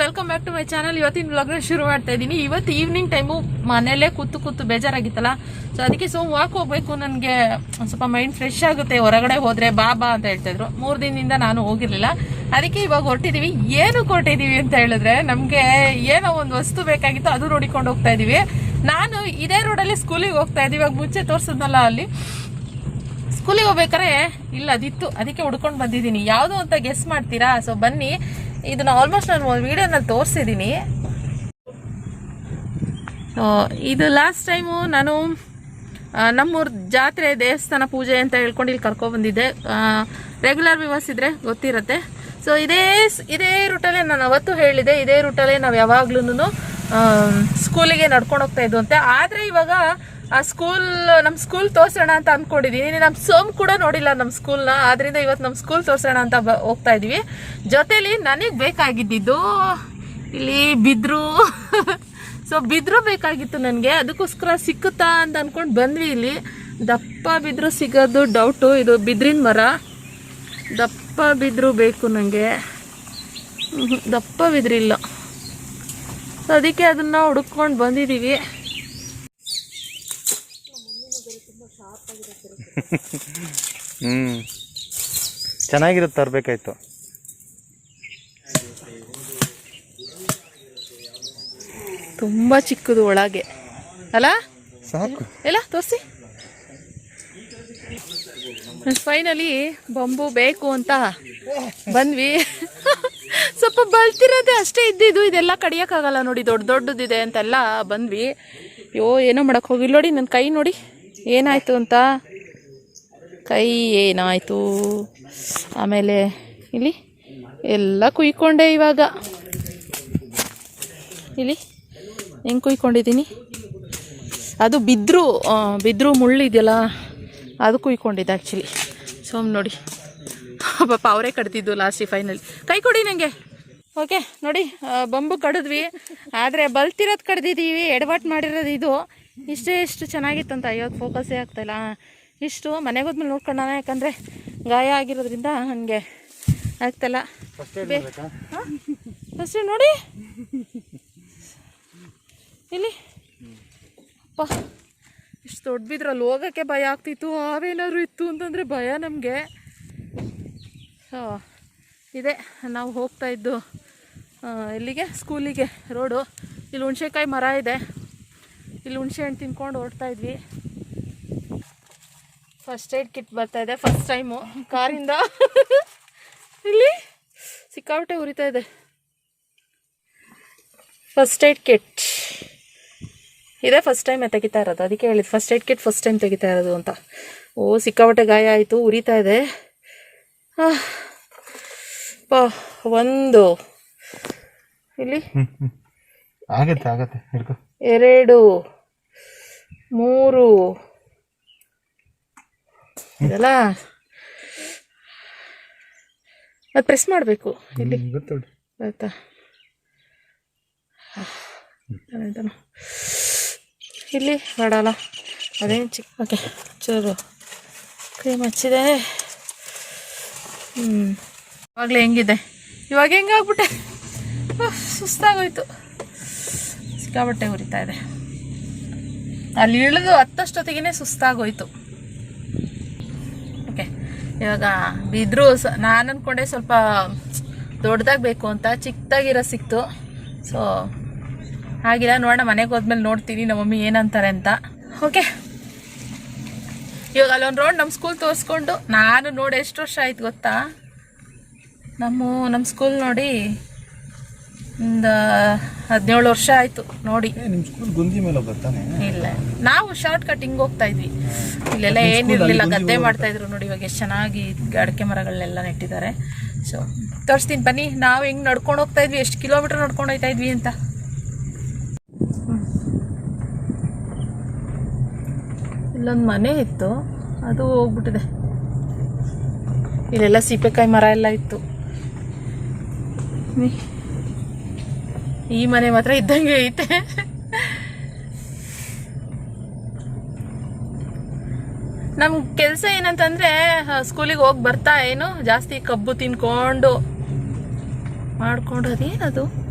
Welcome back to my channel. ಇವತ್ತಿನ ವ್ಲಾಗ್ನ ಶುರು ಮಾಡ್ತಾ ಇದ್ದೀನಿ. ಇವತ್ತು ಈವ್ನಿಂಗ್ ಟೈಮು ಮನೆಯಲ್ಲೇ ಕೂತು ಬೇಜಾರಾಗಿತ್ತಲ್ಲ, ಸೊ ಅದಕ್ಕೆ ವಾಕ್ ಹೋಗ್ಬೇಕು, ನನಗೆ ಸ್ವಲ್ಪ ಮೈಂಡ್ ಫ್ರೆಶ್ ಆಗುತ್ತೆ, ಹೊರಗಡೆ ಹೋದ್ರೆ ಬಾ ಅಂತ ಹೇಳ್ತಾ ಇದ್ರು. 3 ದಿನದಿಂದ ನಾನು ಹೋಗಿರ್ಲಿಲ್ಲ, ಅದಕ್ಕೆ ಇವಾಗ ಹೊರಟಿದೀವಿ. ಏನು ಹೊರಟಿದೀವಿ ಅಂತ ಹೇಳಿದ್ರೆ, ನಮ್ಗೆ ಏನೋ ಒಂದು ವಸ್ತು ಬೇಕಾಗಿತ್ತು, ಅದು ನೋಡಿಕೊಂಡು ಹೋಗ್ತಾ ಇದೀವಿ. ನಾನು ಇದೇ ರೋಡಲ್ಲಿ ಸ್ಕೂಲಿಗೆ ಹೋಗ್ತಾ ಇದ್ದೀವಿ. ಇವಾಗ ಮುಂಚೆ ತೋರಿಸಿದ್ನಲ್ಲ, ಅಲ್ಲಿ ಸ್ಕೂಲಿಗೆ ಹೋಗ್ಬೇಕಾರೆ ಇಲ್ಲ ಅದಿತ್ತು, ಅದಕ್ಕೆ ಹುಡ್ಕೊಂಡು ಬಂದಿದ್ದೀನಿ. ಯಾವುದು ಅಂತ ಗೆಸ್ ಮಾಡ್ತೀರಾ? ಸೊ ಬನ್ನಿ, ಇದನ್ನ ಆಲ್ಮೋಸ್ಟ್ ನಾನು ಒಂದು ವಿಡಿಯೋನಲ್ಲಿ ತೋರಿಸಿದ್ದೀನಿ. ಇದು ಲಾಸ್ಟ್ ಟೈಮು ನಾನು ನಮ್ಮೂರ ಜಾತ್ರೆ ದೇವಸ್ಥಾನ ಪೂಜೆ ಅಂತ ಹೇಳ್ಕೊಂಡು ಇಲ್ಲಿ ಕರ್ಕೊಬಂದಿದ್ದೆ. ರೆಗ್ಯುಲರ್ ವ್ಯೂವರ್ಸ್ ಇದ್ರೆ ಗೊತ್ತಿರುತ್ತೆ. ಸೊ ಇದೇ ರೂಟಲ್ಲೇ ನಾನು ಅವತ್ತು ಹೇಳಿದೆ, ಇದೇ ರೂಟಲ್ಲೇ ನಾವು ಯಾವಾಗ್ಲೂ ಸ್ಕೂಲಿಗೆ ನಡ್ಕೊಂಡು ಹೋಗ್ತಾ ಇದ್ವು ಅಂತೆ. ಆದರೆ ಇವಾಗ ಆ ನಮ್ಮ ಸ್ಕೂಲ್ ತೋರ್ಸೋಣ ಅಂತ ಅಂದ್ಕೊಂಡಿದ್ದೀನಿ. ನಮ್ಮ ಸೋಮ್ ಕೂಡ ನೋಡಿಲ್ಲ ನಮ್ಮ ಸ್ಕೂಲ್ನ, ಆದ್ರಿಂದ ಇವತ್ತು ನಮ್ಮ ಸ್ಕೂಲ್ ತೋರ್ಸೋಣ ಅಂತ ಹೋಗ್ತಾ ಇದೀವಿ. ಜೊತೆಲಿ ನನಗೆ ಬೇಕಾಗಿದ್ದು ಇಲ್ಲಿ ಬಿದ್ರು ಸೊ ಬಿದ್ರು ಬೇಕಾಗಿತ್ತು ನನಗೆ, ಅದಕ್ಕೋಸ್ಕರ ಸಿಕ್ಕುತ್ತಾ ಅಂತ ಅಂದ್ಕೊಂಡು ಬಂದ್ವಿ. ಇಲ್ಲಿ ದಪ್ಪ ಬಿದ್ರು ಸಿಗೋದು ಡೌಟು. ಇದು ಬಿದ್ರಿನ ಮರ, ದಪ್ಪ ಬಿದ್ರು ಬೇಕು ನನಗೆ. ದಪ್ಪ ಬಿದ್ರಿಲ್ಲ, ಅದಕ್ಕೆ ಅದನ್ನ ಹುಡುಕೊಂಡು ಬಂದಿದ್ದೀವಿ. ಚೆನ್ನಾಗಿರುತ್ತೆ, ತರಬೇಕಾಯ್ತು. ತುಂಬಾ ಚಿಕ್ಕದು ಒಳಗೆ ಅಲ್ಲ, ಸಾಕು ಎಲ್ಲ ತೋರಿಸಿ. ಫೈನಲಿ ಬಂಬು ಬೇಕು ಅಂತ ಬಂದ್ವಿ. ಸ್ವಲ್ಪ ಬಲ್ತಿರೋದೆ ಅಷ್ಟೇ ಇದ್ದಿದ್ದು, ಇದೆಲ್ಲ ಕಡಿಯೋಕ್ಕಾಗಲ್ಲ ನೋಡಿ, ದೊಡ್ಡದಿದೆ ಅಂತೆಲ್ಲ ಬಂದ್ವಿ. ಏನೋ ಮಾಡಕ್ಕೆ ಹೋಗಿಲ್ಲ ನೋಡಿ. ನನ್ನ ಕೈ ನೋಡಿ ಏನಾಯ್ತು ಅಂತ, ಕೈ ಏನಾಯ್ತು. ಆಮೇಲೆ ಇಲ್ಲಿ ಎಲ್ಲ ಕುಯ್ಕೊಂಡೆ. ಇವಾಗ ಇಲ್ಲಿ ಹೆಂಗೆ ಕುಯ್ಕೊಂಡಿದ್ದೀನಿ, ಅದು ಬಿದ್ರು ಮುಳ್ಳಿದೆಯಲ್ಲ, ಅದು ಕುಯ್ಕೊಂಡಿದ್ದೆ ಆ್ಯಕ್ಚುಲಿ. ಸೋಮ್ ನೋಡಿ ಪಾಪ ಅವರೇ ಕಡ್ದಿದ್ದು ಲಾಸ್ಟಿಗೆ. ಫೈನಲಿ ಕೈ ಕೊಡಿ ನನಗೆ. ಓಕೆ ನೋಡಿ, ಬಂಬು ಕಡಿದ್ವಿ, ಆದರೆ ಬಲ್ತಿರೋದು ಕಡ್ದಿದ್ದೀವಿ. ಎಡವಟ್ಟು ಮಾಡಿರೋದು ಇದು. ಎಷ್ಟು ಚೆನ್ನಾಗಿತ್ತಂತ, ಅಯ್ಯೋದು ಫೋಕಸ್ಸೇ ಆಗ್ತಾಯಿಲ್ಲ. ಇಷ್ಟು ಮನೆಗೆ ಹೋದ್ಮೇಲೆ ನೋಡ್ಕೊಳ್ಳೋಣ, ಯಾಕಂದರೆ ಗಾಯ ಆಗಿರೋದ್ರಿಂದ ನನಗೆ ಆಗ್ತಾಯಿಲ್ಲ. ಫಸ್ಟ್ ನೋಡಿ ಇಲ್ಲಿ, ಅಪ್ಪ ಇಷ್ಟು ದೊಡ್ಡ ಬಿದ್ರಲ್ಲಿ ಹೋಗೋಕ್ಕೆ ಭಯ ಆಗ್ತಿತ್ತು. ಅವೇನಾದ್ರು ಇತ್ತು ಅಂತಂದರೆ ಭಯ ನಮಗೆ. ಇದೆ ನಾವು ಹೋಗ್ತಾ ಇದ್ದು ಎಲ್ಲಿಗೆ, ಸ್ಕೂಲಿಗೆ ರೋಡು. ಇಲ್ಲಿ ಹುಣಸೆಕಾಯಿ ಮರ ಇದೆ, ಇಲ್ಲಿ ಹುಣಸೆ ಹಣ್ಣು ತಿನ್ಕೊಂಡು ಹೊರಡ್ತಾ ಇದ್ವಿ. ಫಸ್ಟ್ ಏಡ್ ಕಿಟ್ ಬರ್ತಾ ಇದೆ, ಫಸ್ಟ್ ಟೈಮು ಕಾರಿಂದ. ಇಲ್ಲಿ ಸಿಕ್ಕಾಪಟ್ಟೆ ಉರಿತಾ ಇದೆ. ಫಸ್ಟ್ ಏಡ್ ಕಿಟ್ ಇದೇ ಫಸ್ಟ್ ಟೈಮ್ ತೆಗಿತಾ ಇರೋದು, ಅದಕ್ಕೆ ಹೇಳಿದ್ದು first aid kit first time ತೆಗಿತಾ ಇರೋದು ಅಂತ. ಸಿಕ್ಕಾಪಟ್ಟೆ ಗಾಯ ಆಯಿತು, ಉರಿತಾ ಇದೆ. ಒಂದು ಇಲ್ಲಿ ಆಗತ್ತೆ 2 3 ಇದೆಲ್ಲ ಅದು ಪ್ರೆಸ್ ಮಾಡಬೇಕು. ಇಲ್ಲಿ ಆಯ್ತಾ, ಇಲ್ಲಿ ಮಾಡಲ್ಲ, ಅದೇನು ಚಿಕ್ಕ. ಓಕೆ, ಚೂರು ಕ್ರೀಮ್ ಹಚ್ಚಿದೆ. ಇವಾಗಲೇ ಹೆಂಗಿದೆ, ಇವಾಗ ಹೆಂಗಾಗ್ಬಿಟ್ಟೆ, ಸುಸ್ತಾಗೋಯ್ತು, ಸಿಕ್ಕಾಬಟ್ಟೆ ಉರಿತಾ ಇದೆ. ಅಲ್ಲಿ ಇಳಿದು ಹತ್ತಷ್ಟೊತ್ತಿಗೆ ಸುಸ್ತಾಗೋಯ್ತು. ಓಕೆ, ಇವಾಗ ಬಿದ್ರು ನಾನು ಅಂದ್ಕೊಂಡೆ ಸ್ವಲ್ಪ ದೊಡ್ಡದಾಗಿ ಬೇಕು ಅಂತ, ಚಿಕ್ಕದಾಗಿರೋ ಸಿಕ್ತು. ಸೊ ಹಾಗಿಲ್ಲ, ನೋಡೋಣ ಮನೆಗೆ ಹೋದ್ಮೇಲೆ ನೋಡ್ತೀನಿ ನಮ್ಮ ಮಮ್ಮಿ ಏನಂತಾರೆ ಅಂತ. ಓಕೆ, ಇವಾಗ ಅಲ್ಲೊಂದು ರೌಂಡ್ ನಮ್ಮ ಸ್ಕೂಲ್ ತೋರಿಸ್ಕೊಂಡು, ನಾನು ನೋಡಿ ಎಷ್ಟು ವರ್ಷ ಆಯ್ತು ಗೊತ್ತಾ, ನಮ್ಮ ಸ್ಕೂಲ್ ನೋಡಿ ಒಂದು 17 ವರ್ಷ ಆಯಿತು ನೋಡಿ. ಇಲ್ಲ, ನಾವು ಶಾರ್ಟ್ ಕಟಿಂಗ್ ಹೋಗ್ತಾ ಇದ್ವಿ. ಇಲ್ಲೆಲ್ಲ ಏನಿರಲಿಲ್ಲ, ಗದ್ದೆ ಮಾಡ್ತಾ ಇದ್ರು ನೋಡಿ. ಇವಾಗ ಎಷ್ಟು ಚೆನ್ನಾಗಿ ಅಡಿಕೆ ಮರಗಳನ್ನೆಲ್ಲ ನೆಟ್ಟಿದ್ದಾರೆ. ಸೊ ತೋರಿಸ್ತೀನಿ ಬನ್ನಿ, ನಾವು ಹೆಂಗೆ ನಡ್ಕೊಂಡು ಹೋಗ್ತಾ ಇದ್ವಿ, ಎಷ್ಟು ಕಿಲೋಮೀಟರ್ ನಡ್ಕೊಂಡು ಹೋಗ್ತಾ ಇದ್ವಿ ಅಂತ. ಇಲ್ಲೊಂದು ಮನೆ ಇತ್ತು, ಅದು ಹೋಗ್ಬಿಟ್ಟಿದೆ. ಇಲ್ಲೆಲ್ಲ ಸೀಬೆಕಾಯಿ ಮರ ಎಲ್ಲ ಇತ್ತು. ಈ ಮನೆ ಮಾತ್ರ ಇದ್ದಂಗೆ ಐತೆ. ನಮ್ಮ ಕೆಲಸ ಏನಂತಂದ್ರೆ, ಸ್ಕೂಲಿಗೆ ಹೋಗಿ ಬರ್ತಾ ಏನು ಜಾಸ್ತಿ ಕಬ್ಬು ತಿನ್ಕೊಂಡು ಮಾಡ್ಕೊಂಡು, ಅದೇನದು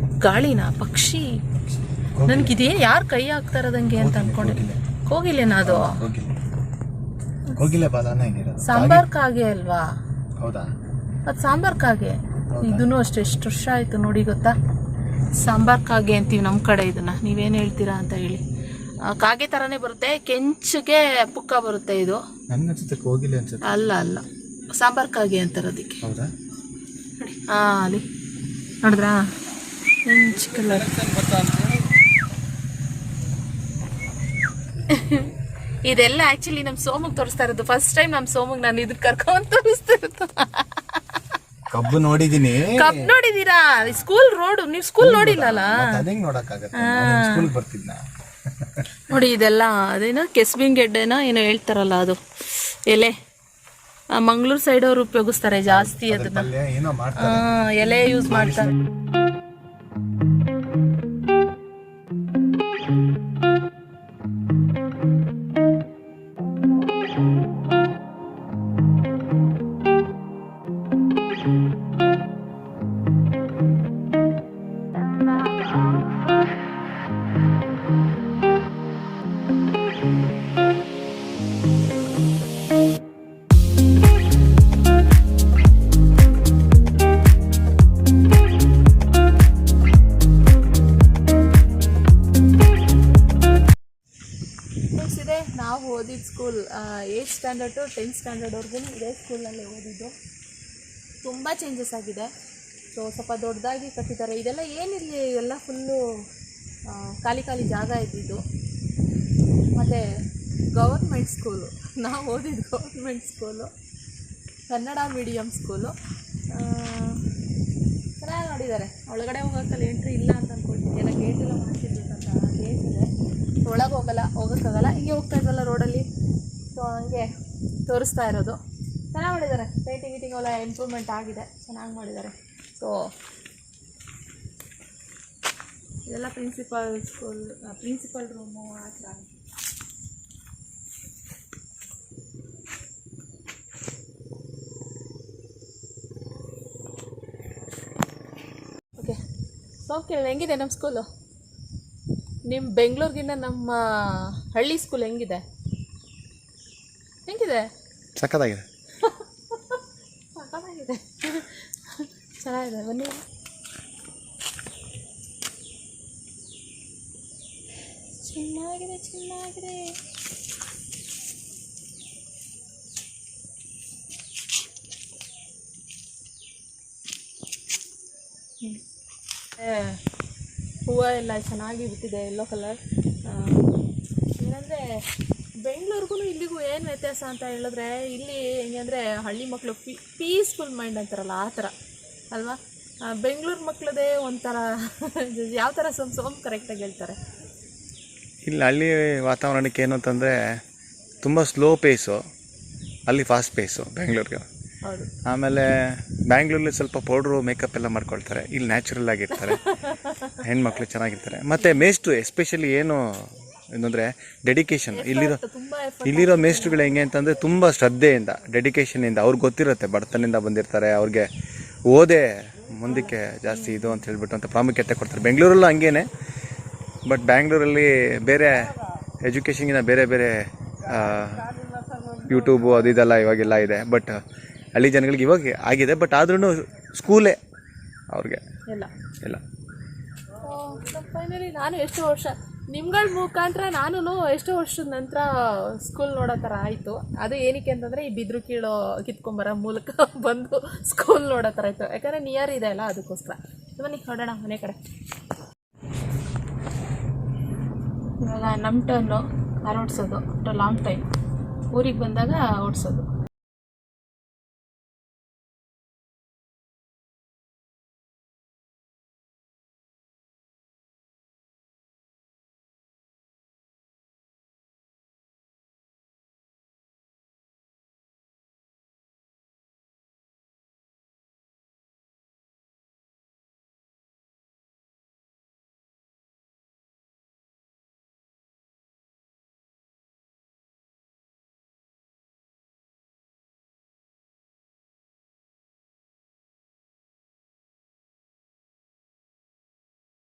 ಗಾಳಿನ ಪಕ್ಷಿ ನನ್ಗಿದೇನು ಯಾರು ಕೈ ಹಾಕ್ತಾ ಇರೋದಂಗೆ ಅಂತ ಅನ್ಕೊಂಡಿದ್ದೆ. ಕೋಗಿಲೆನಾ ಅದು? ಕೋಗಿಲೆ ಬಾಲನ ಇದಿರೋದು. ಸಾಂಬಾರ್ ಕಾಗೆ ಅಲ್ವಾ? ಹೌದಾ? ಅದು ಸಾಂಬಾರ್ ಕಾಗೆ. ಇದನ್ನು ಅಷ್ಟೇ ಎಷ್ಟು ವರ್ಷ ಆಯ್ತು ನೋಡಿ ಗೊತ್ತಾ. ಸಾಂಬಾರ್ ಕಾಗೆ ಅಂತೀವಿ ನಮ್ಮ ಕಡೆ ಇದನ್ನ. ನೀವೇನು ಹೇಳ್ತೀರಾ ಅಂತ ಹೇಳಿ. ಕಾಗೆ ಥರನೇ ಬರುತ್ತೆ, ಕೆಂಚಿಗೆ ಪುಕ್ಕ ಬರುತ್ತೆ ಇದು. ನನ್ನ ಅನ್ಸುತ್ತೆ ಕೋಗಿಲೆ ಅನ್ಸುತ್ತೆ. ಅಲ್ಲ ಅಲ್ಲ, ಸಾಂಬಾರ್ ಕಾಗೆ ಅಂತಾರೆ ಅದಕ್ಕೆ. ಹೌದಾ? ನೋಡಿ ಅಲ್ಲಿ ನೋಡಿದ್ರಾ, ಕೆಂಚು ಕಲರ್. ಇದೆಲ್ಲ ಆಕ್ಚುಲಿ ನಮ್ಮ ಸೋಮಗ್ ತೋರಿಸ್ತಾ ಇರೋದು. ಫಸ್ಟ್ ಟೈಮ್ ನಮ್ಮ ಸೋಮಗ್ ನಾನು ಇದಕ್ಕೆ ಕರ್ಕೊಂಡ್ ತೋರಿಸ್ತಾ ಇರೋದು. ಕಬ್ಬು ನೋಡಿದೀನಿ. ಕಬ್ಬು ನೋಡಿದೀರಾ? ಸ್ಕೂಲ್ ರೋಡ್, ನೀವು ಸ್ಕೂಲ್ ನೋಡಿಲ್ಲಲ್ಲ. ಸ್ಕೂಲ್ ಬರ್ತಿದ್ನ ನೋಡಿ. ಇದೆಲ್ಲ ಅದೇನೋ ಕೆಸ್ಬಿನ್ ಗೆಡ್ಡೆನ ಏನೋ ಹೇಳ್ತಾರಲ್ಲ, ಅದು ಎಲೆ. ಮಂಗಳೂರು ಸೈಡ್ ಅವ್ರು ಉಪಯೋಗಿಸ್ತಾರೆ ಜಾಸ್ತಿ ಅದನ್ನ. ಎಲೆ ಯೂಸ್ ಮಾಡ್ತಾರೆ. ನಾವು ಓದಿದ school 8th standard to 10th ಸ್ಟ್ಯಾಂಡರ್ಡ್ವರೆಗೂ ಇದೇ ಸ್ಕೂಲಲ್ಲೇ ಓದಿದ್ದು. ತುಂಬ ಚೇಂಜಸ್ ಆಗಿದೆ. ಸೊ ಸ್ವಲ್ಪ ದೊಡ್ಡದಾಗಿ ಕಟ್ಟಿದ್ದಾರೆ. ಇದೆಲ್ಲ ಏನಿರಲಿ, ಎಲ್ಲ ಫುಲ್ಲು ಖಾಲಿ ಖಾಲಿ ಜಾಗ ಇದ್ದಿದ್ದು. ಮತ್ತು ಗೌರ್ಮೆಂಟ್ ಸ್ಕೂಲು, ನಾವು ಓದಿದ್ದು government school, Kannada medium school. ಚೆನ್ನಾಗಿ ನೋಡಿದ್ದಾರೆ. ಒಳಗಡೆ ಹೋಗೋಕ್ಕಲ್ಲಿ ಎಂಟ್ರಿ ಇಲ್ಲ ಅಂತ ಅಂದ್ಕೊಳ್ತೀನಿ. ಎಲ್ಲ ಗೇಟೆಲ್ಲ ಮಾಡ್ತಿರ್ಬೇಕಂತ ಗೇಟ್ ಇದೆ. ಒಳಗೆ ಹೋಗೋಕ್ಕಾಗಲ್ಲ. ಹಿಂಗೆ ಹೋಗ್ತಾ ಇದ್ವಲ್ಲ ರೋಡಲ್ಲಿ, ಸೊ ಹಂಗೆ ತೋರಿಸ್ತಾ ಇರೋದು. ಚೆನ್ನಾಗಿ ಮಾಡಿದ್ದಾರೆ. ಪೇಂಟಿಂಗ್ ಎಲ್ಲ ಇಂಪ್ರೂವ್ಮೆಂಟ್ ಆಗಿದೆ, ಚೆನ್ನಾಗಿ ಮಾಡಿದ್ದಾರೆ. ಸೊ ಇದೆಲ್ಲ ಪ್ರಿನ್ಸಿಪಲ್ ರೂಮು ಆ ಥರ. ಓಕೆ, ಸೊ ಕೇಳಿ ಹೆಂಗಿದೆ ನಮ್ಮ ಸ್ಕೂಲು? ನಿಮ್ಮ ಬೆಂಗಳೂರಿಗಿನ್ನ ನಮ್ಮ ಹಳ್ಳಿ ಸ್ಕೂಲ್ ಹೆಂಗಿದೆ? ಸಕ್ಕತ್ತಾಗಿದೆ. ಸಕ್ಕತ್ತಾಗಿದೆ, ಚೆನ್ನಾಗಿದೆ. ಬನ್ನಿ. ಚೆನ್ನಾಗಿದೆ. ಹೂವು ಎಲ್ಲ ಚೆನ್ನಾಗಿ ಬಿಟ್ಟಿದೆ, ಯೆಲ್ಲೋ ಕಲರ್. ಏನಂದರೆ ಬೆಂಗಳೂರಿಗೂ ಇಲ್ಲಿಗೂ ಏನು ವ್ಯತ್ಯಾಸ ಅಂತ ಹೇಳಿದ್ರೆ, ಇಲ್ಲಿ ಹೆಂಗೆ ಅಂದರೆ ಹಳ್ಳಿ ಮಕ್ಕಳು ಪೀಸ್ಫುಲ್ ಮೈಂಡ್ ಅಂತಾರಲ್ಲ ಆ ಥರ ಅಲ್ವಾ. ಬೆಂಗಳೂರು ಮಕ್ಕಳದೇ ಒಂಥರ ಯಾವ ಥರ ಸೋಮ್ ಕರೆಕ್ಟಾಗಿ ಹೇಳ್ತಾರೆ. ಇಲ್ಲಿ ಹಳ್ಳಿ ವಾತಾವರಣಕ್ಕೆ ಏನು ಅಂತಂದರೆ ತುಂಬ ಸ್ಲೋ ಪೇಸು, ಅಲ್ಲಿ ಫಾಸ್ಟ್ ಪೇಸು ಬೆಂಗಳೂರಿಗೆ. ಹೌದು. ಆಮೇಲೆ ಬ್ಯಾಂಗ್ಳೂರಲ್ಲಿ ಸ್ವಲ್ಪ ಪೌಡ್ರು ಮೇಕಪ್ ಎಲ್ಲ ಮಾಡ್ಕೊಳ್ತಾರೆ, ಇಲ್ಲಿ ನ್ಯಾಚುರಲ್ ಆಗಿರ್ತಾರೆ. ಹೆಣ್ಮಕ್ಳು ಚೆನ್ನಾಗಿರ್ತಾರೆ. ಮತ್ತು ಮೇಸ್ಟ್ರು ಎಸ್ಪೆಷಲಿ ಏನು ಏನಂದರೆ ಡೆಡಿಕೇಶನ್. ಇಲ್ಲಿರೋ ಮೇಸ್ಟ್ರುಗಳು ಹೆಂಗೆ ಅಂತಂದರೆ ತುಂಬ ಶ್ರದ್ಧೆಯಿಂದ, ಡೆಡಿಕೇಶನಿಂದ, ಅವ್ರಿಗೆ ಗೊತ್ತಿರುತ್ತೆ ಬಡತನಿಂದ ಬಂದಿರ್ತಾರೆ, ಅವ್ರಿಗೆ ಓದೇ ಮುಂದಕ್ಕೆ ಜಾಸ್ತಿ ಇದು ಅಂತ ಹೇಳ್ಬಿಟ್ಟು ಅಂತ ಪ್ರಾಮುಖ್ಯತೆ ಕೊಡ್ತಾರೆ. ಬೆಂಗಳೂರಲ್ಲೂ ಹಂಗೇನೆ. ಬಟ್ ಬ್ಯಾಂಗ್ಳೂರಲ್ಲಿ ಬೇರೆ ಎಜುಕೇಷನ್ಗಿಂತ ಬೇರೆ ಯೂಟ್ಯೂಬು ಅದು ಇದೆಲ್ಲ ಇವಾಗೆಲ್ಲ ಇದೆ. ಬಟ್ ಹಳ್ಳಿ ಜನಗಳಿಗೆ ಇವಾಗ ಆಗಿದೆ. ಬಟ್ ಆದ್ರೂ ಸ್ಕೂಲೇ ಅವ್ರಿಗೆ ಇಲ್ಲ. ಫೈನಲಿ ನಾನು ಎಷ್ಟೋ ವರ್ಷ ನಿಮ್ಗಳ ಮುಖಾಂತರ ನಾನು ಎಷ್ಟೋ ವರ್ಷದ ನಂತರ ಸ್ಕೂಲ್ ನೋಡೋ ಥರ ಆಯಿತು. ಅದು ಏನಕ್ಕೆ ಅಂತಂದರೆ ಈ ಬಿದ್ರು ಕೀಳೋ ಕಿತ್ಕೊಂಬರೋ ಮೂಲಕ ಬಂದು ಸ್ಕೂಲ್ ನೋಡೋ ಥರ ಆಯಿತು. ಯಾಕಂದರೆ ನಿಯರ್ ಇದೆ ಅಲ್ಲ, ಅದಕ್ಕೋಸ್ಕರ. ಬನ್ನಿ ಹೊರಡೋಣ ಮನೆ ಕಡೆ. ಇವಾಗ ನಮ್ಮ ಟರ್ನು ಕಾರ್ ಓಡಿಸೋದು. ಲಾಂಗ್ ಟೈಮ್ ಊರಿಗೆ ಬಂದಾಗ ಓಡಿಸೋದು.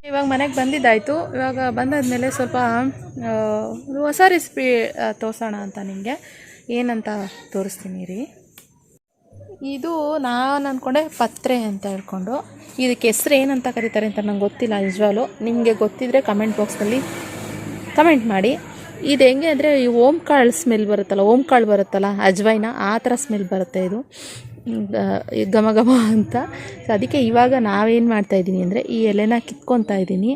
ಇವಾಗ ಮನೆಗೆ ಬಂದಿದ್ದಾಯಿತು. ಇವಾಗ ಬಂದಾದಮೇಲೆ ಸ್ವಲ್ಪ ಒಂದು ಹೊಸ ರೆಸಿಪಿ ತೋರಿಸೋಣ ಅಂತ ನಿಮಗೆ. ಏನಂತ ತೋರಿಸ್ತೀನಿ ರೀ. ಇದು ನಾನು ಅಂದ್ಕೊಂಡೆ ಪತ್ರೆ ಅಂತ ಹೇಳ್ಕೊಂಡು, ಇದಕ್ಕೆ ಹೆಸ್ರು ಏನಂತ ಕರೀತಾರೆ ಅಂತ ನಂಗೆ ಗೊತ್ತಿಲ್ಲ ನಿಜವಾಗ್ಲೂ. ನಿಮಗೆ ಗೊತ್ತಿದ್ದರೆ ಕಮೆಂಟ್ ಬಾಕ್ಸ್ನಲ್ಲಿ ಕಮೆಂಟ್ ಮಾಡಿ. ಇದು ಹೆಂಗೆ ಅಂದರೆ ಈ ಓಂಕಾಳು ಸ್ಮೆಲ್ ಬರುತ್ತಲ್ಲ, ಓಂಕಾಳು ಬರುತ್ತಲ್ಲ ಅಜ್ವೈನ, ಆ ಥರ ಸ್ಮೆಲ್ ಬರುತ್ತೆ ಇದು ಘಮ ಘಮ ಅಂತ. ಸೊ ಅದಕ್ಕೆ ಇವಾಗ ನಾವೇನು ಮಾಡ್ತಾಯಿದ್ದೀನಿ ಅಂದರೆ ಈ ಎಲೆನ ಕಿತ್ಕೊತಾ ಇದ್ದೀನಿ.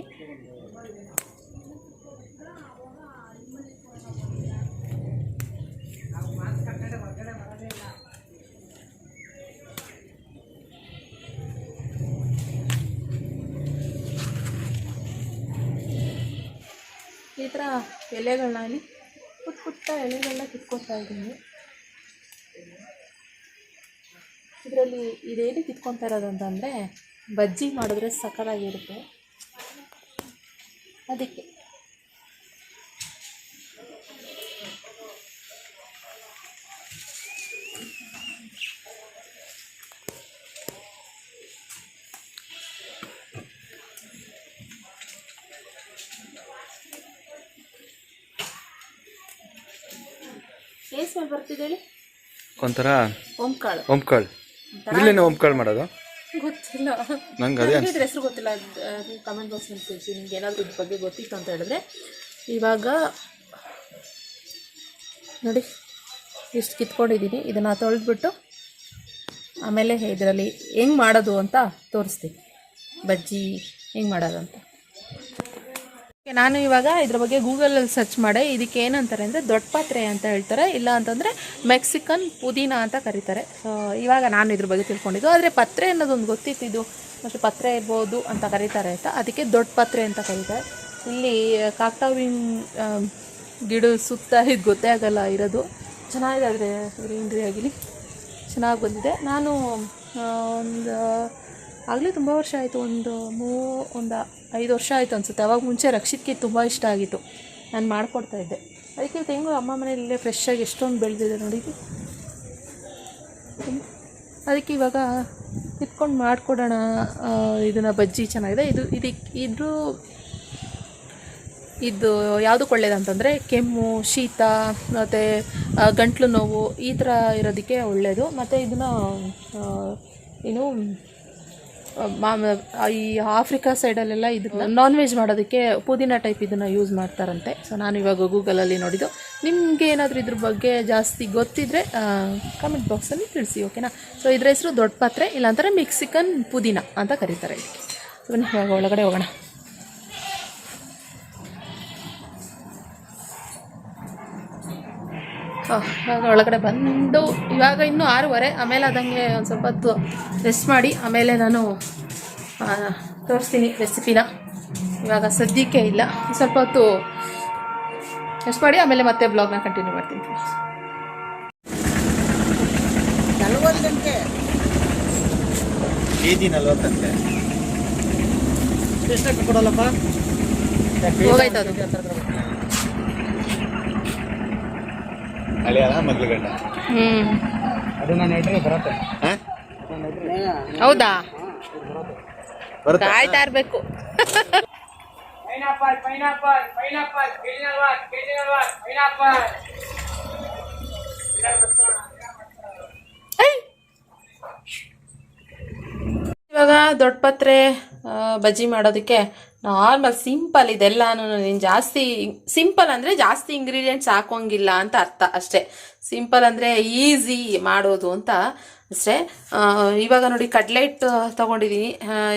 ಈ ಥರ ಎಲೆಗಳನ್ನ ಇಲ್ಲಿ ಪುಟ್ಟ ಪುಟ್ಟ ಎಲೆಗಳನ್ನ ಕಿತ್ಕೊತಾ ಇದ್ದೀನಿ. ಇದರಲ್ಲಿ ಇದೇನು ಕಿತ್ಕೊತಾ ಇರೋದು ಅಂತಂದರೆ ಬಜ್ಜಿ ಮಾಡಿದ್ರೆ ಸಕ್ಕತ್ತಾಗಿರುತ್ತೆ ಅದಕ್ಕೆ. ಏನು ಸ್ಮೆಲ್ ಬರ್ತಿದೆ ಹೇಳಿ? ಒಂಥರ ಓಂಕಾಳು. ಓಂಕಾಳು ಇದ್ರಲ್ಲೇನೆ ಓಂಕಾಳು ಮಾಡೋದು ಗೊತ್ತಿಲ್ಲ ನಂಗೆ, ಅದೇ ಇದ್ರ ಹೆಸರು ಗೊತ್ತಿಲ್ಲ. ಕಮೆಂಟ್ ಬಾಕ್ಸ್ನಲ್ಲಿ ತಿಳಿಸಿ ನಿಮ್ಗೆ ಏನಾದರೂ ಇದ್ರ ಬಗ್ಗೆ ಗೊತ್ತಿತ್ತು ಅಂತ ಹೇಳಿದ್ರೆ. ಇವಾಗ ನೋಡಿ ಇಷ್ಟು ಕಿತ್ಕೊಂಡಿದ್ದೀನಿ. ಇದನ್ನು ತೊಳೆದ್ಬಿಟ್ಟು ಆಮೇಲೆ ಇದರಲ್ಲಿ ಹೆಂಗೆ ಮಾಡೋದು ಅಂತ ತೋರಿಸ್ತೀನಿ, ಬಜ್ಜಿ ಹೆಂಗೆ ಮಾಡೋದು ಅಂತ. ನಾನು ಇವಾಗ ಇದ್ರ ಬಗ್ಗೆ ಗೂಗಲಲ್ಲಿ ಸರ್ಚ್ ಮಾಡಿ ಇದಕ್ಕೆ ಏನಂತಾರೆ ಅಂದರೆ ದೊಡ್ಡ ಪಾತ್ರೆ ಅಂತ ಹೇಳ್ತಾರೆ, ಇಲ್ಲ ಅಂತಂದರೆ ಮೆಕ್ಸಿಕನ್ ಪುದೀನ ಅಂತ ಕರೀತಾರೆ. ಸೊ ಇವಾಗ ನಾನು ಇದ್ರ ಬಗ್ಗೆ ತಿಳ್ಕೊಂಡಿದ್ದು. ಆದರೆ ಪತ್ರೆ ಅನ್ನೋದೊಂದು ಗೊತ್ತಿತ್ತು, ಮತ್ತು ಪತ್ರೆ ಇರ್ಬೋದು ಅಂತ ಕರೀತಾರೆ ಅಂತ, ಅದಕ್ಕೆ ದೊಡ್ಡ ಪಾತ್ರೆ ಅಂತ ಕರೀತಾರೆ. ಇಲ್ಲಿ ಕಾಕ್ಟಾವಿನ ಗಿಡ ಸುತ್ತ ಇದು ಗೊತ್ತೇ ಆಗಲ್ಲ ಇರೋದು. ಚೆನ್ನಾಗಿದೆ, ಆದರೆ ಗ್ರೀನ್ರಿ ಆಗಿಲಿ ಚೆನ್ನಾಗಿ ಬಂದಿದೆ. ನಾನು ಒಂದು ಆಗಲೇ ತುಂಬ ವರ್ಷ ಆಯಿತು, ಒಂದು 5 ವರ್ಷ ಆಯಿತು ಅನಿಸುತ್ತೆ. ಅವಾಗ ಮುಂಚೆ ರಕ್ಷಿತ್ಗೆ ತುಂಬ ಇಷ್ಟ ಆಗಿತ್ತು, ನಾನು ಮಾಡಿಕೊಡ್ತಾಯಿದ್ದೆ. ಅದಕ್ಕೆ ಹೆಂಗೋ ಅಮ್ಮ ಮನೆಯಲ್ಲೇ ಫ್ರೆಶ್ಶಾಗಿ ಎಷ್ಟೊಂದು ಬೆಳೆದಿದೆ ನೋಡಿ. ಅದಕ್ಕೆ ಇವಾಗ ಕಿತ್ಕೊಂಡು ಮಾಡಿಕೊಡೋಣ ಇದನ್ನು. ಬಜ್ಜಿ ಚೆನ್ನಾಗಿದೆ. ಇದು ಯಾವುದಕ್ಕೆ ಒಳ್ಳೇದಂತಂದರೆ ಕೆಮ್ಮು, ಶೀತ ಮತ್ತು ಗಂಟ್ಲು ನೋವು ಈ ಥರ ಇರೋದಕ್ಕೆ ಒಳ್ಳೆಯದು. ಮತ್ತು ಇದನ್ನು ಏನು ಈ ಆಫ್ರಿಕಾ ಸೈಡಲ್ಲೆಲ್ಲ ಇದನ್ನ ನಾನ್ ವೆಜ್ ಮಾಡೋದಕ್ಕೆ ಪುದೀನ ಟೈಪ್ ಇದನ್ನು ಯೂಸ್ ಮಾಡ್ತಾರಂತೆ. ಸೊ ನಾನು ಇವಾಗ ಗೂಗಲಲ್ಲಿ ನೋಡಿದ್ದು. ನಿಮಗೆ ಏನಾದರೂ ಇದ್ರ ಬಗ್ಗೆ ಜಾಸ್ತಿ ಗೊತ್ತಿದ್ದರೆ ಕಮೆಂಟ್ ಬಾಕ್ಸಲ್ಲಿ ತಿಳಿಸಿ, ಓಕೆನಾ? ಸೊ ಇದ್ರ ಹೆಸರು ದೊಡ್ಡ ಪಾತ್ರೆ, ಇಲ್ಲಾಂದರೆ ಮೆಕ್ಸಿಕನ್ ಪುದೀನ ಅಂತ ಕರೀತಾರೆ ಇದಕ್ಕೆ. ಸೊ ಬನ್ನಿ ಇವಾಗ ಒಳಗಡೆ ಹೋಗೋಣ. ಇವಾಗ ಒಳಗಡೆ ಬಂದು ಇವಾಗ ಇನ್ನೂ 6:30. ಆಮೇಲೆ ಅದಂಗೆ ಒಂದು ಸ್ವಲ್ಪ ಹೊತ್ತು ರೆಸ್ಟ್ ಮಾಡಿ ಆಮೇಲೆ ನಾನು ತೋರಿಸ್ತೀನಿ ರೆಸಿಪಿನ. ಇವಾಗ ಸದ್ಯಕ್ಕೆ ಇಲ್ಲ, ಸ್ವಲ್ಪ ಹೊತ್ತು ರೆಸ್ಟ್ ಮಾಡಿ ಆಮೇಲೆ ಮತ್ತೆ ಬ್ಲಾಗ್ನ ಕಂಟಿನ್ಯೂ ಮಾಡ್ತೀನಿ. 40 ಕೆಜಿ 40 ಎಷ್ಟಕ್ಕೆ ಕೊಡಲ್ಲಪ್ಪ, ಹೋಗಾಯ್ತು ಅದು. ಹಳೆಯ ಮಗ್ಳು ಗಂಡ ಅದು ನಾನು ಹೇಳ್ರಿ ಬರುತ್ತೆ. ಹೌದಾ? ಕಾಯ್ತಾ ಇರಬೇಕು. ಇವಾಗ ದೊಡ್ಡ ಪಾತ್ರೆ ಬಜ್ಜಿ ಮಾಡೋದಕ್ಕೆ ನಾರ್ಮಲ್ ಸಿಂಪಲ್ ಇದೆಲ್ಲಾನು. ನೀನು ಜಾಸ್ತಿ ಸಿಂಪಲ್ ಅಂದರೆ ಜಾಸ್ತಿ ಇಂಗ್ರೀಡಿಯೆಂಟ್ಸ್ ಹಾಕೋಂಗಿಲ್ಲ ಅಂತ ಅರ್ಥ ಅಷ್ಟೇ. ಸಿಂಪಲ್ ಅಂದರೆ ಈಸಿ ಮಾಡೋದು ಅಂತ ಅಷ್ಟೇ. ಇವಾಗ ನೋಡಿ ಕಡ್ಲೆಟ್ ತೊಗೊಂಡಿದ್ದೀನಿ.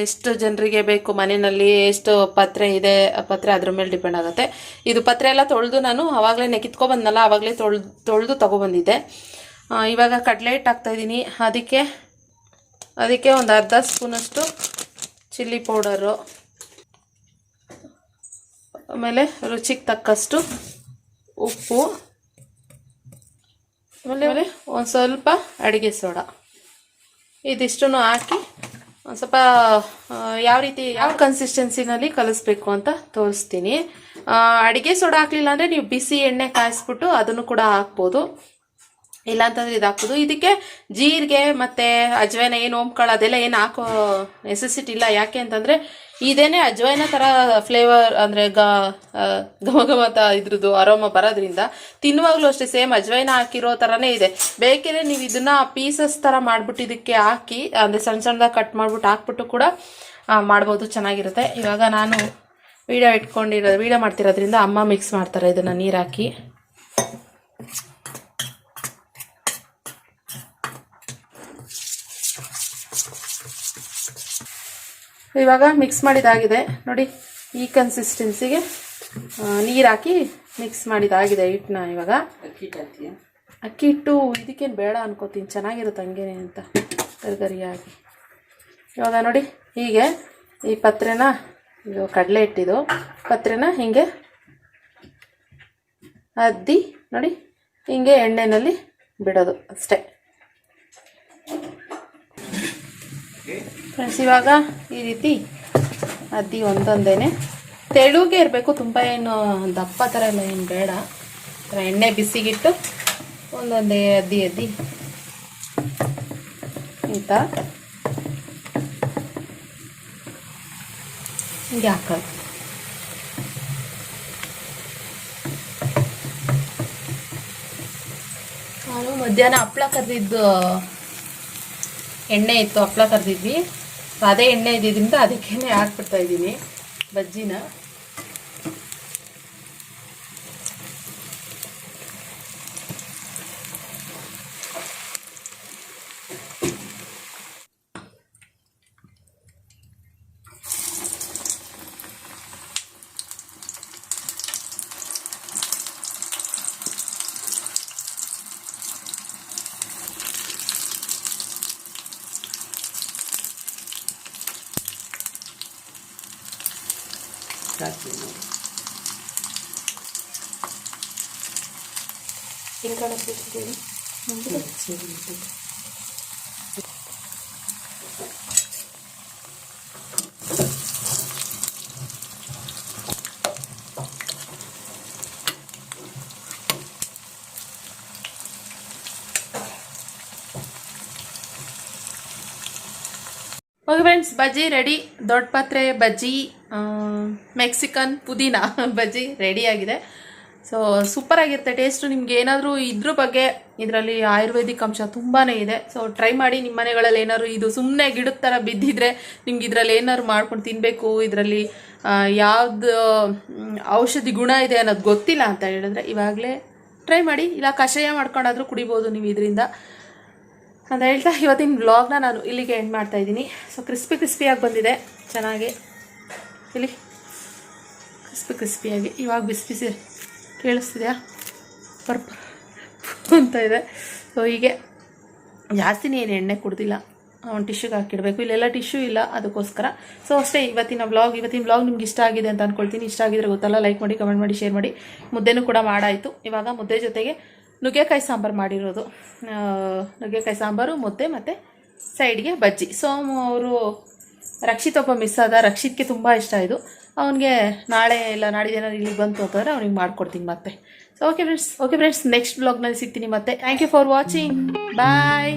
ಎಷ್ಟು ಜನರಿಗೆ ಬೇಕು ಮನೆಯಲ್ಲಿ, ಎಷ್ಟು ಪತ್ರೆ ಇದೆ, ಪತ್ರೆ ಅದ್ರ ಮೇಲೆ ಡಿಪೆಂಡ್ ಆಗುತ್ತೆ. ಇದು ಪತ್ರೆ ಎಲ್ಲ ತೊಳೆದು ನಾನು ಆವಾಗಲೇ ಕಿತ್ಕೊಬಂದನಲ್ಲ, ಆವಾಗಲೇ ತೊಳೆದು ತೊಗೊಬಂದಿದ್ದೆ. ಇವಾಗ ಕಡ್ಲೆಟ್ ಹಾಕ್ತಾಯಿದ್ದೀನಿ. ಅದಕ್ಕೆ ಒಂದು ಅರ್ಧ ಸ್ಪೂನಷ್ಟು ಚಿಲ್ಲಿ ಪೌಡರು, ಆಮೇಲೆ ರುಚಿಗೆ ತಕ್ಕಷ್ಟು ಉಪ್ಪು, ಆಮೇಲೆ ಒಂದು ಸ್ವಲ್ಪ ಅಡುಗೆ ಸೋಡಾ, ಇದಿಷ್ಟನ್ನು ಹಾಕಿ ಒಂದು ಸ್ವಲ್ಪ ಯಾವ ಕನ್ಸಿಸ್ಟೆನ್ಸಿನಲ್ಲಿ ಕಲಿಸ್ಬೇಕು ಅಂತ ತೋರಿಸ್ತೀನಿ. ಅಡುಗೆ ಸೋಡಾ ಹಾಕಲಿಲ್ಲ ಅಂದರೆ ನೀವು ಬಿಸಿ ಎಣ್ಣೆ ಕಾಯಿಸ್ಬಿಟ್ಟು ಅದನ್ನು ಕೂಡ ಹಾಕ್ಬೋದು, ಇಲ್ಲಾಂತಂದರೆ ಇದು ಹಾಕ್ಬೋದು. ಇದಕ್ಕೆ ಜೀರಿಗೆ ಮತ್ತು ಅಜ್ವೈನ ಏನು ಓಂಕಾಳು ಅದೆಲ್ಲ ಏನು ಹಾಕೋ ನೆಸೆಸಿಟಿ ಇಲ್ಲ. ಯಾಕೆ ಅಂತಂದರೆ ಇದೇನೆ ಅಜ್ವೈನ ಥರ ಫ್ಲೇವರ್ ಅಂದರೆ ಘಮ ಘಮತ ಇದ್ರದ್ದು ಅರೋಮ ಬರೋದ್ರಿಂದ ತಿನ್ನುವಾಗಲೂ ಅಷ್ಟೇ ಸೇಮ್ ಅಜ್ವೈನ ಹಾಕಿರೋ ಥರನೇ ಇದೆ. ಬೇಕಿದ್ರೆ ನೀವು ಇದನ್ನ ಪೀಸಸ್ ಥರ ಮಾಡ್ಬಿಟ್ಟು ಇದಕ್ಕೆ ಹಾಕಿ ಅಂದರೆ ಸಣ್ಣ ಸಣ್ಣದಾಗಿ ಕಟ್ ಮಾಡ್ಬಿಟ್ಟು ಹಾಕ್ಬಿಟ್ಟು ಕೂಡ ಮಾಡ್ಬೋದು, ಚೆನ್ನಾಗಿರುತ್ತೆ. ಇವಾಗ ನಾನು ವಿಡಿಯೋ ಮಾಡ್ತಿರೋದ್ರಿಂದ ಅಮ್ಮ ಮಿಕ್ಸ್ ಮಾಡ್ತಾರೆ ಇದನ್ನು ನೀರು ಹಾಕಿ. ಇವಾಗ ಮಿಕ್ಸ್ ಮಾಡಿದಾಗಿದೆ ನೋಡಿ, ಈ ಕನ್ಸಿಸ್ಟೆನ್ಸಿಗೆ ನೀರು ಹಾಕಿ ಮಿಕ್ಸ್ ಮಾಡಿದಾಗಿದೆ ಹಿಟ್ಟನ್ನ. ಇವಾಗ ಅಕ್ಕಿ ಹಿಟ್ಟು ಇದಕ್ಕೇನು ಬೇಡ ಅನ್ಕೋತೀನಿ, ಚೆನ್ನಾಗಿರುತ್ತೆ ಹಂಗೇನೆ ಅಂತ ಗರಿಗರಿಯಾಗಿ. ಇವಾಗ ನೋಡಿ ಹೀಗೆ ಈ ಪತ್ರೆನ, ಇದು ಕಡಲೆ ಹಿಟ್ಟಿದು ಪತ್ರೆನ ಹಿಂಗೆ ಅದ್ದಿ ನೋಡಿ, ಹಿಂಗೆ ಎಣ್ಣೆಯಲ್ಲಿ ಬಿಡೋದು ಅಷ್ಟೇ ಫ್ರೆಂಡ್ಸ್. ಇವಾಗ ಈ ರೀತಿ ಅದ್ದಿ ಒಂದೊಂದೇನೆ ತೆಳುಗೆ ಇರಬೇಕು, ತುಂಬ ಏನು ದಪ್ಪ ಥರ ಎಲ್ಲ ಏನು ಬೇಡ. ಎಣ್ಣೆ ಬಿಸಿಗಿಟ್ಟು ಒಂದೊಂದೇ ಅದ್ದಿ ಈ ಥರ ಹಿಂಗೆ ಹಾಕೋದು. ನಾನು ಮಧ್ಯಾಹ್ನ ಹಪ್ಪಳ ಕರೆದಿದ್ದು ಎಣ್ಣೆ ಇತ್ತು, ಹಪ್ಪಳ ಕರೆದಿದ್ವಿ, ಅದೇ ಎಣ್ಣೆ ಇದ್ದಿದ್ದರಿಂದ ಅದಕ್ಕೇನೆ ಹಾಕ್ಬಿಡ್ತಾ ಇದ್ದೀನಿ ಬಜ್ಜಿನ. ಓಕೆ ಫ್ರೆಂಡ್ಸ್, ಬಜ್ಜಿ ರೆಡಿ. ದೊಡ್ಡ ಪಾತ್ರೆ ಬಜ್ಜಿ, ಮೆಕ್ಸಿಕನ್ ಪುದೀನ ಬಜ್ಜಿ ರೆಡಿ ಆಗಿದೆ. ಸೊ ಸೂಪರ್ ಆಗಿರುತ್ತೆ ಟೇಸ್ಟು. ನಿಮ್ಗೆ ಏನಾದರೂ ಇದ್ರ ಬಗ್ಗೆ, ಇದರಲ್ಲಿ ಆಯುರ್ವೇದಿಕ್ ಅಂಶ ತುಂಬಾ ಇದೆ. ಸೊ ಟ್ರೈ ಮಾಡಿ ನಿಮ್ಮ ಮನೆಗಳಲ್ಲಿ. ಏನಾದ್ರು ಇದು ಸುಮ್ಮನೆ ಗಿಡದ ಥರ ಬಿದ್ದಿದ್ರೆ ನಿಮ್ಗೆ ಇದರಲ್ಲಿ ಏನಾದ್ರು ಮಾಡ್ಕೊಂಡು ತಿನ್ನಬೇಕು, ಇದರಲ್ಲಿ ಯಾವ್ದು ಔಷಧಿ ಗುಣ ಇದೆ ಅನ್ನೋದು ಗೊತ್ತಿಲ್ಲ ಅಂತ ಹೇಳಿದ್ರೆ ಇವಾಗಲೇ ಟ್ರೈ ಮಾಡಿ. ಇಲ್ಲ ಕಷಾಯ ಮಾಡ್ಕೊಂಡಾದರೂ ಕುಡಿಬೋದು ನೀವು ಇದರಿಂದ ಅಂತ ಹೇಳ್ತಾ ಇವತ್ತಿನ ವ್ಲಾಗ್ನ ನಾನು ಇಲ್ಲಿಗೆ ಎಂಡ್ ಮಾಡ್ತಾ ಇದ್ದೀನಿ. ಸೊ ಕ್ರಿಸ್ಪಿಯಾಗಿ ಬಂದಿದೆ ಚೆನ್ನಾಗಿ, ಇಲ್ಲಿ ಕ್ರಿಸ್ಪಿಯಾಗಿ. ಇವಾಗ ಬಿಸಿ ಕೇಳಿಸ್ತಿದೆಯಾ ಅಂತ ಇದೆ. ಸೊ ಹೀಗೆ ಜಾಸ್ತಿನೇ ಏನು ಎಣ್ಣೆ ಕುಡ್ದಿಲ್ಲ, ಒಂದು ಟಿಶ್ಯೂಗೆ ಹಾಕಿಡಬೇಕು. ಇಲ್ಲೆಲ್ಲ ಟಿಶ್ಯೂ ಇಲ್ಲ, ಅದಕ್ಕೋಸ್ಕರ. ಸೊ ಅಷ್ಟೇ ಇವತ್ತಿನ ವ್ಲಾಗ್ ನಿಮ್ಗೆ ಇಷ್ಟ ಆಗಿದೆ ಅಂತ ಅಂದ್ಕೊಳ್ತೀನಿ. ಇಷ್ಟ ಆಗಿದ್ರೆ ಗೊತ್ತಲ್ಲ, ಲೈಕ್ ಮಾಡಿ, ಕಮೆಂಟ್ ಮಾಡಿ, ಶೇರ್ ಮಾಡಿ. ಮುದ್ದೆನೂ ಕೂಡ ಮಾಡಾಯಿತು. ಇವಾಗ ಮುದ್ದೆ ಜೊತೆಗೆ ನುಗ್ಗೆಕಾಯಿ ಸಾಂಬಾರು ಮಾಡಿರೋದು, ನುಗ್ಗೆಕಾಯಿ ಸಾಂಬಾರು, ಮುದ್ದೆ ಮತ್ತು ಸೈಡ್ಗೆ ಬಜ್ಜಿ. ಸೊ ಅವರು ರಕ್ಷಿತ್ ಒಬ್ಬ ಮಿಸ್ ಆದ, ರಕ್ಷಿತ್ಗೆ ತುಂಬ ಇಷ್ಟ ಇದು. ಅವನಿಗೆ ನಾಳೆ ಇಲ್ಲ ನಾಡಿದ್ದೇನಾದ್ರು ಇಲ್ಲಿಗೆ ಬಂತು ಅಂತಂದರೆ ಅವ್ನಿಗೆ ಮಾಡ್ಕೊಡ್ತೀನಿ ಮತ್ತೆ. ಸೊ ಓಕೆ ಫ್ರೆಂಡ್ಸ್, ನೆಕ್ಸ್ಟ್ ಬ್ಲಾಗ್ನಲ್ಲಿ ಸಿಗ್ತೀನಿ ಮತ್ತೆ. Thank you for watching, bye.